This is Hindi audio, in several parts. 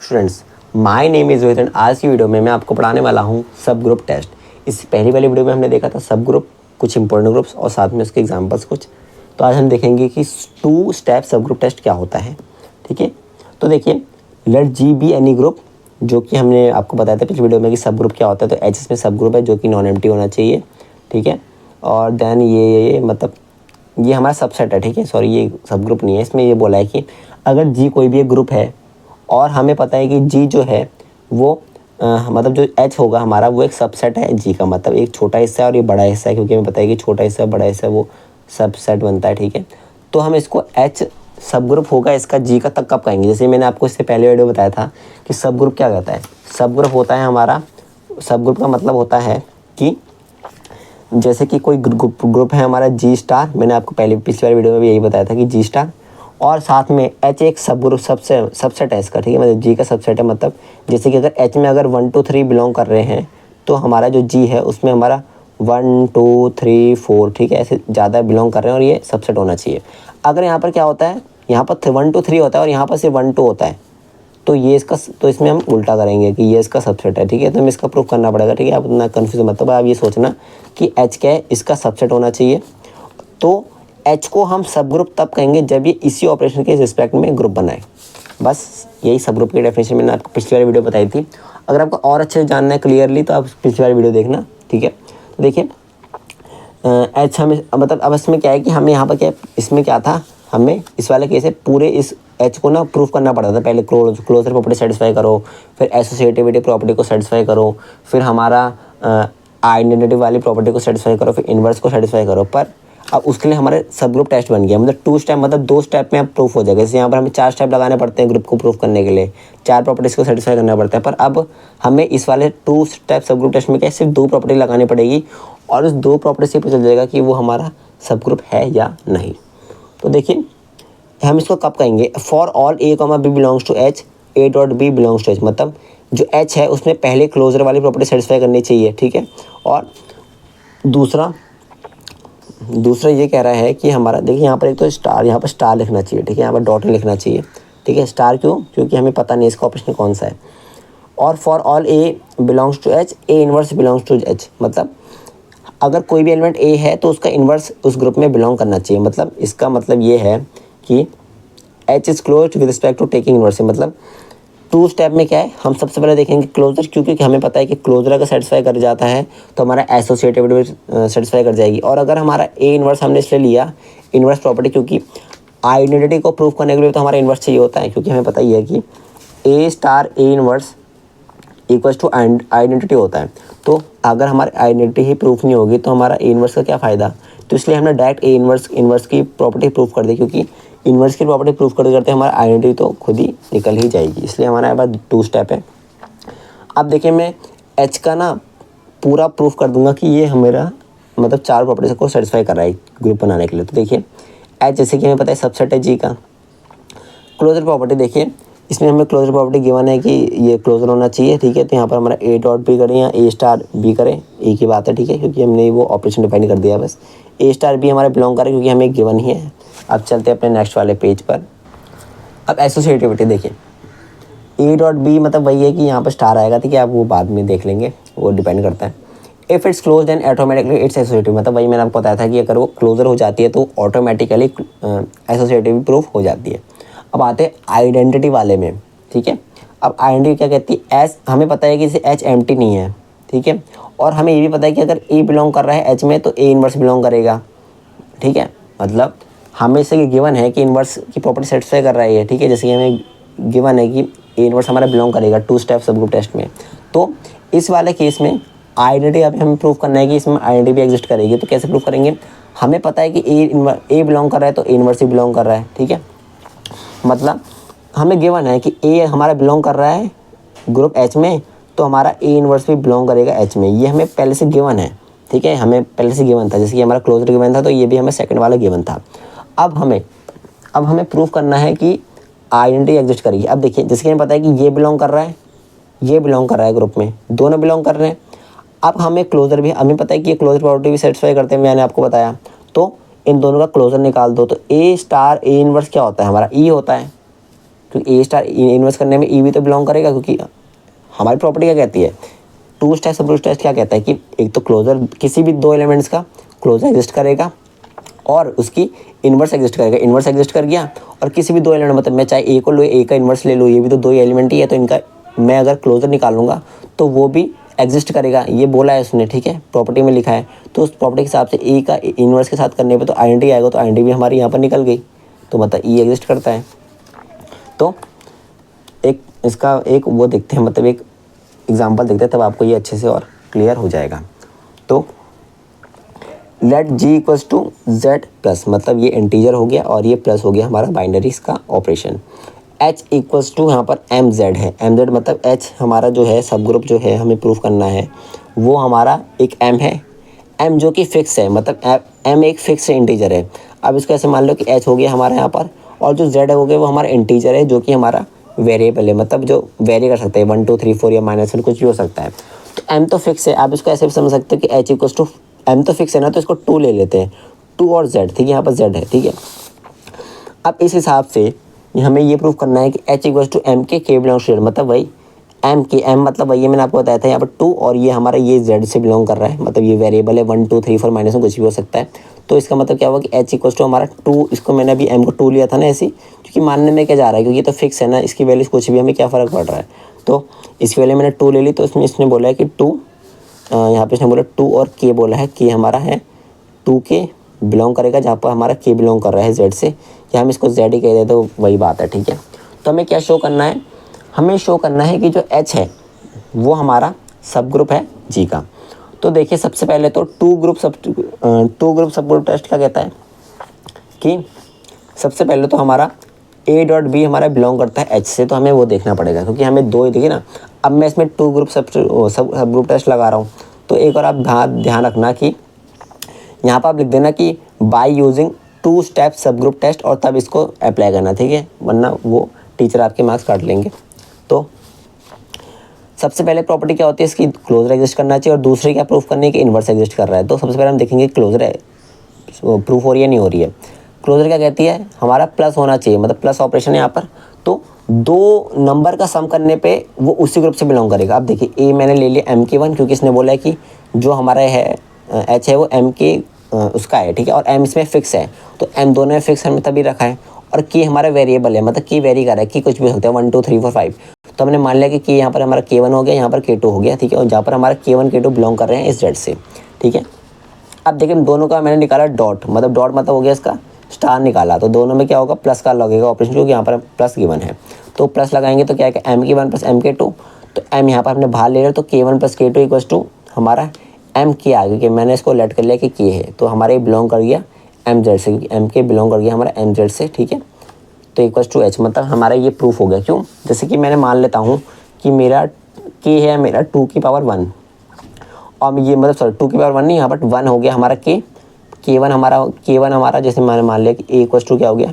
Students, my name is Rohit and आज की वीडियो में मैं आपको पढ़ाने वाला हूँ सब ग्रुप टेस्ट। इस पहली वाली वीडियो में हमने देखा था सब ग्रुप, कुछ इंपॉर्टेंट ग्रुप्स और साथ में उसके एग्जांपल्स कुछ। तो आज हम देखेंगे कि 2 स्टेप सब ग्रुप टेस्ट क्या होता है। ठीक है, तो देखिए, let G be any group, जो कि हमने आपको बताया था पिछली वीडियो में कि सब ग्रुप क्या होता है। तो एच इसमें सब ग्रुप है जो कि नॉन एम्प्टी होना चाहिए। ठीक है, और देन ये मतलब ये हमारा सबसेट है। ठीक है, सॉरी ये सब ग्रुप नहीं है। इसमें ये बोला है कि अगर जी कोई भी एक ग्रुप है और हमें पता है कि जी जो है वो मतलब जो एच होगा हमारा वो एक सबसेट है जी का, मतलब एक छोटा हिस्सा है और ये बड़ा हिस्सा है, क्योंकि हमें पता है कि छोटा हिस्सा बड़ा हिस्सा वो सबसेट बनता है। ठीक है, तो हम इसको एच सब ग्रुप होगा इसका जी का तक कब कहेंगे। जैसे मैंने आपको इससे पहले वीडियो बताया था कि सब ग्रुप क्या कहता है। सब ग्रुप होता है हमारा, सब ग्रुप का मतलब होता है कि जैसे कि कोई ग्रुप है हमारा जी स्टार, मैंने आपको पहले पिछली वाली वीडियो में भी यही बताया था कि जी स्टार, और साथ में एच एक सब ग्रुप सबसेट है इसका। ठीक है, मतलब जी का सबसेट है। मतलब जैसे कि अगर एच में अगर 1 2 3 बिलोंग कर रहे हैं तो हमारा जो जी है उसमें हमारा 1 2 3 4, ठीक है, ऐसे ज़्यादा बिलोंग कर रहे हैं और ये सबसेट होना चाहिए। अगर यहाँ पर क्या होता है, यहाँ पर 1 2 3 होता है और यहाँ पर सिर्फ 1 2 होता है, तो ये इसका, तो इसमें हम उल्टा करेंगे कि ये इसका सबसेट है। ठीक है, तो हमें इसका प्रूफ करना पड़ेगा। ठीक है, आप इतना कन्फ्यूज मत हो, आप ये सोचना कि एच क्या है, इसका सबसेट होना चाहिए। तो एच को हम सब ग्रुप तब कहेंगे जब ये इसी ऑपरेशन के रिस्पेक्ट में ग्रुप बनाए। बस यही सब ग्रुप की डेफिनेशन मैंने आपको पिछली वाली वीडियो बताई थी। अगर आपको और अच्छे से जानना है क्लियरली तो आप पिछली वाली वीडियो देखना। ठीक है, तो देखिए एच हमें मतलब अब इसमें क्या है कि हमें यहाँ पर क्या, इसमें क्या था, हमें इस वाले केस है पूरे इस एच को ना प्रूफ करना पड़ता था। पहले क्लोजर प्रॉपर्टी सेटिस्फाई करो, फिर एसोसिएटिविटी प्रॉपर्टी को सेटिस्फाई करो, फिर हमारा आइडेंटिटी वाली प्रॉपर्टी को सेटिस्फाई करो, फिर इन्वर्स को सेटिस्फाई करो। पर अब उसके लिए हमारे सब ग्रुप टेस्ट बन गया, मतलब 2 स्टेप, मतलब 2 स्टेप में अब प्रूफ हो जाएगा। जैसे यहाँ पर हमें 4 स्टेप लगाने पड़ते हैं ग्रुप को प्रूफ करने के लिए, 4 प्रॉपर्टीज़ को सेटिस्फाई करना पड़ता है। पर अब हमें इस वाले 2 स्टेप सब ग्रुप टेस्ट में क्या सिर्फ 2 प्रॉपर्टी लगानी पड़ेगी और उस 2 प्रॉपर्टी से पता चल जाएगा कि वो हमारा सब ग्रुप है या नहीं। तो देखिए हम इसको कब कहेंगे, for all a comma b belongs to H, a dot b belongs to H, मतलब जो एच है उसमें पहले क्लोजर वाली प्रॉपर्टी सेटिस्फाई करनी चाहिए। ठीक है, और दूसरा ये कह रहा है कि हमारा, देखिए यहाँ पर एक तो स्टार, यहाँ पर स्टार लिखना चाहिए। ठीक है, यहाँ पर डॉट नहीं लिखना चाहिए। ठीक है, स्टार क्यों, क्योंकि हमें पता नहीं इसका ऑपरेशन कौन सा है। और for all a belongs to H, a inverse belongs to H, मतलब अगर कोई भी एलिमेंट ए है तो उसका इन्वर्स उस ग्रुप में बिलोंग करना चाहिए। मतलब इसका मतलब ये है कि H is close with respect to taking inverse. मतलब 2 स्टेप में क्या है, हम सबसे पहले देखेंगे क्लोजर, क्योंकि हमें पता है कि क्लोजर अगर सेटिस्फाई कर जाता है तो हमारा एसोसिएटिविटी सेटिस्फाई कर जाएगी। और अगर हमारा ए इन्वर्स हमने इसलिए लिया इन्वर्स प्रॉपर्टी, क्योंकि आइडेंटिटी को प्रूव करने के लिए तो हमारा इन्वर्स चाहिए होता है, क्योंकि हमें पता ही है कि A star A inverse equals to identity होता है। तो अगर हमारी आइडेंटिटी ही प्रूफ नहीं होगी तो हमारा ए इन्वर्स का क्या फ़ायदा। तो इसलिए हमने डायरेक्ट ए इन्वर्स की प्रॉपर्टी प्रूफ कर दी, क्योंकि इन्वर्स की प्रॉपर्टी प्रूफ करते करते हमारा आइडेंटिटी तो खुद ही निकल ही जाएगी। इसलिए हमारे पास 2 स्टेप है। अब देखिए मैं एच का ना पूरा प्रूफ कर दूंगा कि ये हमारा मतलब 4 प्रॉपर्टीज को सेटिस्फाई कर रहा है ग्रुप बनाने के लिए। तो देखिए एच, जैसे कि हमें पता है सबसेट है जी का। क्लोजर प्रॉपर्टी देखिए, इसमें हमें क्लोजर प्रॉपर्टी गिवन है कि ये क्लोजर होना चाहिए। ठीक है, तो यहाँ पर हमारा ए डॉट बी करें या ए स्टार बी करें, एक ही बात है। ठीक है, क्योंकि हमने वो ऑपरेशन डिफाइन कर दिया बस। ए स्टार बी हमारा बिलोंग करे क्योंकि हमें गिवन ही है। अब चलते हैं अपने नेक्स्ट वाले पेज पर। अब एसोसिएटिविटी देखिए, ए डॉट बी मतलब वही है कि यहाँ पर स्टार आएगा। ठीक है, आप वो बाद में देख लेंगे, वो डिपेंड करता है। If it's close then automatically it's associative, मतलब वही मैंने आपको बताया था कि अगर वो क्लोजर हो जाती है तो ऑटोमेटिकली एसोसिएटिव प्रूफ हो जाती है। अब आते हैं आइडेंटिटी वाले में। ठीक है, अब आइडेंटिटी क्या कहती है, एच हमें पता है कि इसे एच एम्प्टी नहीं है। ठीक है, और हमें ये भी पता है कि अगर ए बिलोंग कर रहा है एच में तो ए इन्वर्स बिलोंग करेगा। ठीक है, मतलब हमें इससे गिवन है कि इन्वर्स की प्रॉपर्टी सेटिस्फाई कर रहा है। ठीक है, जैसे कि हमें गिवन है कि ए इन्वर्स हमारा बिलोंग करेगा 2 स्टेप सब ग्रुप टेस्ट में। तो इस वाले केस में आइडेंटिटी अभी हमें प्रूफ करना है कि इसमें आइडेंटिटी भी एग्जिस्ट करेगी। तो कैसे प्रूफ करेंगे, हमें पता है कि ए बिलोंग कर रहा है तो ए इन्वर्स ही बिलोंग कर रहा है। ठीक है, मतलब हमें गिवन है कि ए हमारा बिलोंग कर रहा है ग्रुप एच में तो हमारा ए इन्वर्स भी बिलोंग करेगा एच में। ये हमें पहले से गिवन है। ठीक है, हमें पहले से गिवन था, जैसे कि हमारा क्लोजर गिवन था तो ये भी हमें सेकंड वाला गिवन था। अब हमें प्रूफ करना है कि आइडेंटिटी एग्जिस्ट करेगी। अब देखिए, जैसे कि हमें पता है कि ये बिलोंग कर रहा है, ये बिलोंग कर रहा है ग्रुप में, दोनों बिलोंग कर रहे हैं। अब हमें क्लोजर भी, हमें पता है कि ये क्लोजर प्रॉपर्टी भी सेटिस्फाई करते हैं, मैंने आपको बताया। तो इन दोनों का क्लोजर निकाल दो, तो ए स्टार ए इन्वर्स क्या होता है हमारा, ई होता है, क्योंकि ए स्टार इन्वर्स करने में ई भी तो बिलोंग करेगा, क्योंकि हमारी प्रॉपर्टी क्या कहती है, टू स्टेप सब ग्रुप टेस्ट क्या कहता है कि एक तो क्लोजर किसी भी दो एलिमेंट्स का क्लोजर एग्जिस्ट करेगा और उसकी इन्वर्स एग्जिस्ट करेगा। इन्वर्स एग्जिस्ट कर गया और किसी भी दो एलिमेंट, मतलब मैं चाहे ए को लूँ, ए का इन्वर्स ले लूँ, ये भी तो दो ही एलिमेंट ही है, तो इनका मैं अगर क्लोजर निकालूंगा तो वो भी एग्जिस्ट करेगा, ये बोला है उसने, ठीक है, प्रॉपर्टी में लिखा है। तो उस प्रॉपर्टी के हिसाब से ए का इन्वर्स के साथ करने पे तो आइडेंटिटी आएगा, तो आइडेंटिटी भी हमारी यहाँ पर निकल गई, तो मतलब ई एग्जिस्ट करता है। तो एक इसका एक वो देखते हैं, मतलब एक एग्जाम्पल देखते हैं, तब आपको ये अच्छे से और क्लियर हो जाएगा। तो let G equals to Z plus, मतलब ये इंटीजर हो गया और ये प्लस हो गया हमारा बाइनरी इसका ऑपरेशन। एच इक्वल्स टू यहाँ पर एम जेड है, एम जेड मतलब एच हमारा जो है सब ग्रुप जो है हमें प्रूफ करना है वो हमारा एक एम है, एम जो कि फिक्स है, मतलब एम एक फिक्स इंटीजर है। अब इसको ऐसे मान लो कि एच हो गया हमारा यहाँ पर, और जो जेड हो गया वो हमारा इंटीजर है जो कि हमारा वेरिएबल है, मतलब जो वेरी कर सकते हैं 1 2 3 4 या -1 कुछ भी हो सकता है। तो एम तो फिक्स है, आप इसको ऐसे भी समझ सकते हो कि एच इक्वल्स टू एम तो फिक्स है ना, तो इसको 2 ले लेते हैं, 2 और जेड, ठीक है, यहाँ पर जेड है, ठीक है। अब इस हिसाब से हमें ये प्रूफ करना है कि एच इक्वल्स टू एम के बिलोंग्स टू जेड, मतलब वही एम के, एम मतलब वही मैंने आपको बताया था यहाँ पर 2 और ये हमारा ये जेड से बिलोंग कर रहा है, मतलब ये वेरिएबल है 1 2 3 4 -1 कुछ भी हो सकता है। तो इसका मतलब क्या हुआ कि एच इक्वल्स टू हमारा 2, इसको मैंने अभी एम को 2 लिया था ना ऐसे, क्योंकि मानने में क्या जा रहा है, क्योंकि ये तो फिक्स है ना, इसकी वैल्यू कुछ भी हमें क्या फ़र्क पड़ रहा है। तो इसकी वैल्यू मैंने 2 ले ली, तो इसमें इसने बोला है कि 2, यहाँ पे इसने बोला 2 और के बोला है, के हमारा है 2 के बिलोंग करेगा, जहाँ पर हमारा के बिलोंग कर रहा है जेड से, या हम इसको जेड ही कह दें तो वही बात है, ठीक है। तो हमें क्या शो करना है, हमें शो करना है कि जो एच है वो हमारा सब ग्रुप है जी का। तो देखिए सबसे पहले तो टू ग्रुप सब ग्रुप टेस्ट क्या कहता है कि सबसे पहले तो हमारा ए डॉट बी हमारा बिलोंग करता है एच से, तो हमें वो देखना पड़ेगा, क्योंकि हमें दो ही देखिए ना। अब मैं इसमें टू ग्रुप सब ग्रुप टेस्ट लगा रहा हूँ, तो एक और आप ध्यान रखना कि यहाँ पर आप लिख देना कि बाय यूजिंग 2 स्टेप सब ग्रुप टेस्ट, और तब इसको अप्लाई करना, ठीक है, वरना वो टीचर आपके मार्क्स काट लेंगे। तो सबसे पहले प्रॉपर्टी क्या होती है, इसकी क्लोजर एग्जिस्ट करना चाहिए, और दूसरी क्या प्रूफ करनी है कि इन्वर्स एग्जिस्ट कर रहा है। तो सबसे पहले हम देखेंगे क्लोजर है प्रूफ हो रही है नहीं हो रही है। क्लोजर क्या कहती है, हमारा प्लस होना चाहिए, मतलब प्लस ऑपरेशन है यहाँ पर, तो 2 नंबर का सम करने पे वो उसी ग्रुप से बिलोंग करेगा। अब देखिए ए मैंने ले लिया एम के 1, क्योंकि इसने बोला है कि जो हमारा है एच है वो एम के उसका है, ठीक है, और एम इसमें फिक्स है, तो एम दोनों में फिक्स हमने तभी रखा है, और की हमारा वेरिएबल है, मतलब की वेरी कर रहा है, की कुछ भी हो सकता है 1 2 3 4 5। तो हमने मान लिया कि यहाँ पर हमारा K1 हो गया, यहाँ पर K2 हो गया, ठीक है, और जहाँ पर हमारा K1 K2 बिलोंग कर रहे हैं इस जेड से, ठीक है। अब देखिए दोनों का मैंने निकाला डॉट, मतलब डॉट मतलब हो गया इसका स्टार निकाला, तो दोनों में क्या होगा, प्लस का लगेगा ऑपरेशन, क्योंकि यहाँ पर प्लस गिवन है, तो प्लस लगाएंगे तो क्या है एम के 1 प्लस एम के 2, तो एम यहाँ पर हमने बाहर ले लिया, तो K1 plus K2 equals to हमारा एम के आ गया, कि मैंने इसको लेट कर लिया कि के है, तो हमारा ये बिलोंग कर गया एम जेड से, क्योंकि एम के बिलोंग कर गया हमारा एम जेड से, ठीक है। तो इक्वल्स टू एच, मतलब हमारा ये प्रूफ हो गया। क्यों, जैसे कि मैंने मान लेता हूँ कि मेरा के है मेरा 2 की पावर 1, और ये मतलब सॉरी 2 की पावर 1 नहीं, यहाँ पर 1 हो गया हमारा K1 हमारा जैसे मैंने मान लिया कि ए इक्वल्स टू क्या हो गया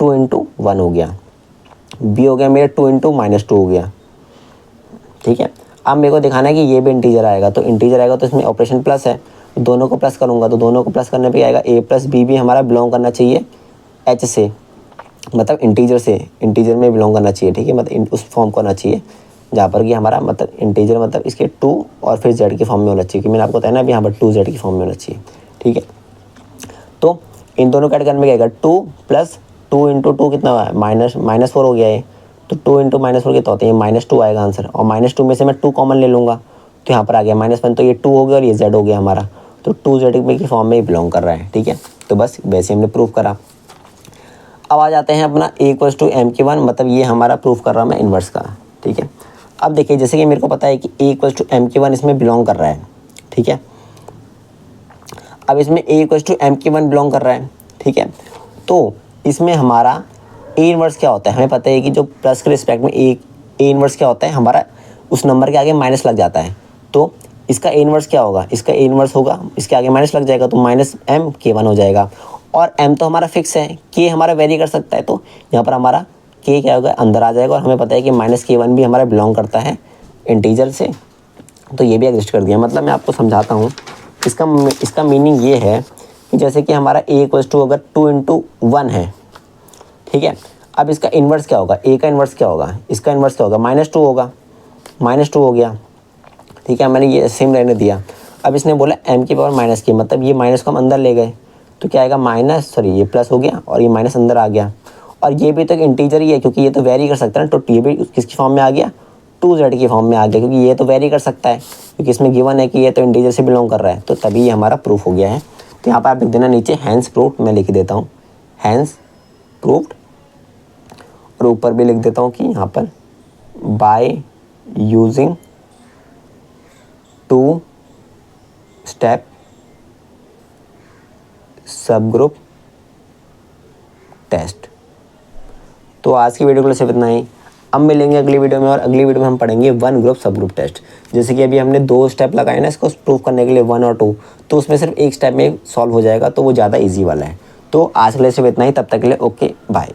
2 × 1 हो गया, बी हो गया मेरा 2 × -2 हो गया, ठीक है। अब मेरे को दिखाना है कि ये भी इंटीजर आएगा, तो इंटीजर आएगा तो इसमें ऑपरेशन प्लस है, दोनों को प्लस करूँगा, तो दोनों को प्लस करने पे आएगा ए प्लस बी भी हमारा बिलोंग करना चाहिए एच से, मतलब इंटीजर में बिलोंग करना चाहिए, ठीक है, मतलब उस फॉर्म को होना चाहिए जहाँ पर कि हमारा मतलब इंटीजर मतलब इसके 2 और फिर जेड के फॉर्म में होना चाहिए, कि मैंने आपको बताया ना अभी यहाँ पर 2 जेड के फॉर्म में होना चाहिए, ठीक है। तो इन दोनों का ऐड करने में क्या आएगा 2 + 2 × 2 कितना हुआ -4 हो गया है, तो 2 × -4 कितना होता है, ये -2 आएगा आंसर, और -2 में से मैं 2 कॉमन ले लूँगा, तो यहाँ पर आ गया -1, तो ये 2 हो गया और ये जेड हो गया हमारा, तो 2 जेड के फॉर्म में ही बिलोंग कर रहा है, ठीक है। तो बस वैसे हमने प्रूफ करा। अब आ जाते हैं अपना ए इक्वल्स टू एम के 1, मतलब ये हमारा प्रूफ कर रहा हूँ मैं इन्वर्स का, ठीक है। अब देखिए जैसे कि मेरे को पता है कि ए इक्वल्स टू एम के 1 इसमें बिलोंग कर रहा है, ठीक है। अब इसमें ए इक्वल्स टू एम के 1 बिलोंग कर रहा है, ठीक है। तो इसमें हमारा ए इन्वर्स क्या होता है, हमें पता है कि जो प्लस के रिस्पेक्ट में ए इन्वर्स क्या होता है, हमारा उस नंबर के आगे माइनस लग जाता है, तो इसका ए इन्वर्स क्या होगा, इसका ए इन्वर्स होगा, इसके आगे माइनस लग जाएगा, तो -m_k1 हो जाएगा, और m तो हमारा फिक्स है, k हमारा वेरी कर सकता है, तो यहाँ पर हमारा k क्या होगा अंदर आ जाएगा, और हमें पता है कि -k1 भी हमारा बिलोंग करता है इंटीजर से, तो ये भी एग्जिस्ट कर दिया। मतलब मैं आपको समझाता हूँ, इसका मीनिंग ये है कि जैसे कि हमारा a इक्वल्स टू अगर 2 × 1 है, ठीक है। अब इसका इन्वर्स क्या होगा, ए का इन्वर्स क्या होगा, इसका इन्वर्स क्या होगा, -2 होगा, -2 हो गया, ठीक है। मैंने ये सेम रहने दिया। अब इसने बोला m की पावर माइनस की, मतलब ये माइनस को हम अंदर ले गए तो क्या आएगा ये प्लस हो गया और ये माइनस अंदर आ गया। और ये भी तो एक इंटीजर ही है क्योंकि ये तो वेरी कर सकता है ना, तो ये भी किसकी फॉर्म में आ गया, 2z की फॉर्म में आ गया, क्योंकि ये तो वेरी कर सकता है क्योंकि इसमें गिवन है कि ये तो इंटीजर से बिलोंग कर रहा है, तो तभी ये हमारा प्रूफ हो गया है। तो यहाँ पर आप लिख देना नीचे हैंस प्रूव्ड, मैं लिख देता हूँ हैंस प्रूव्ड, और ऊपर भी लिख देता हूँ कि यहाँ पर बाय यूजिंग 2 स्टेप सब ग्रुप टेस्ट। तो आज की वीडियो को सिर्फ इतना ही। अब मिलेंगे अगली वीडियो में, और अगली वीडियो में हम पढ़ेंगे 1 ग्रुप सब ग्रुप टेस्ट। जैसे कि अभी हमने 2 स्टेप लगाए ना इसको प्रूव करने के लिए, 1 और 2, तो उसमें सिर्फ एक स्टेप में सॉल्व हो जाएगा, तो वो ज़्यादा ईजी वाला है। तो आज के लिए सिर्फ इतना ही, तब तक के लिए ओके बाय।